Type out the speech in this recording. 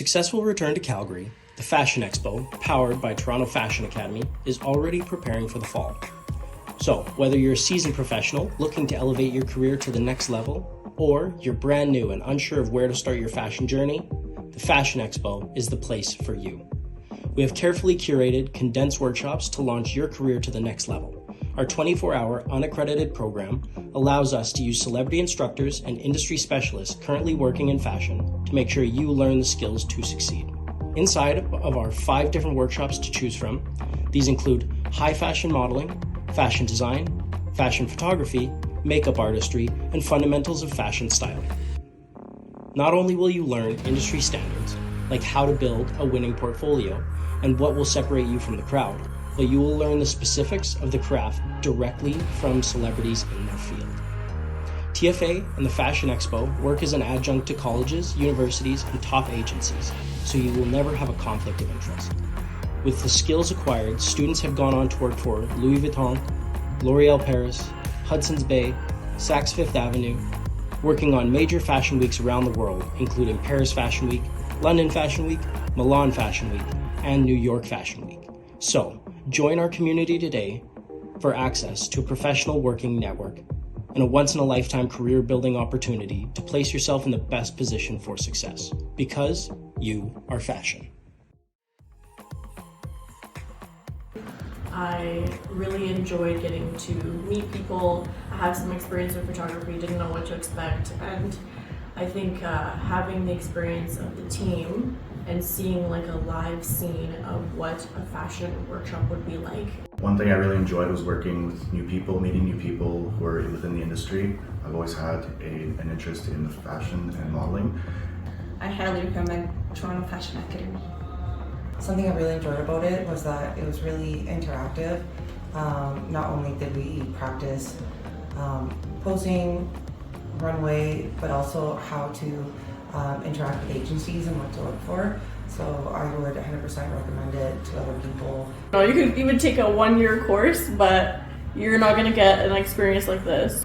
Successful return to Calgary, the Fashion Expo, powered by Toronto Fashion Academy, is already preparing for the fall. So, whether you're a seasoned professional looking to elevate your career to the next level, or you're brand new and unsure of where to start your fashion journey, the Fashion Expo is the place for you. We have carefully curated, condensed workshops to launch your career to the next level. Our 24-hour unaccredited program allows us to use celebrity instructors and industry specialists currently working in fashion to make sure you learn the skills to succeed. Inside of our 5 different workshops to choose from, these include high fashion modeling, fashion design, fashion photography, makeup artistry, and fundamentals of fashion styling. Not only will you learn industry standards, like how to build a winning portfolio and what will separate you from the crowd, but you will learn the specifics of the craft directly from celebrities in their field. TFA and the Fashion Expo work as an adjunct to colleges, universities, and top agencies, so you will never have a conflict of interest. With the skills acquired, students have gone on to work for Louis Vuitton, L'Oréal Paris, Hudson's Bay, Saks Fifth Avenue, working on major fashion weeks around the world, including Paris Fashion Week, London Fashion Week, Milan Fashion Week, and New York Fashion Week. So, join our community today for access to a professional working network and a once-in-a-lifetime career-building opportunity to place yourself in the best position for success, because you are fashion. I really enjoyed getting to meet people. I have some experience with photography, didn't know what to expect, and I think having the experience of the team and seeing like a live scene of what a fashion workshop would be like. One thing I really enjoyed was working with new people, meeting new people who are within the industry. I've always had an interest in fashion and modeling. I highly recommend Toronto Fashion Academy. Something I really enjoyed about it was that it was really interactive. Not only did we practice posing, runway, but also how to interact with agencies and what to look for. So I would 100% recommend it to other people. You could even take a 1-year course, but you're not going to get an experience like this.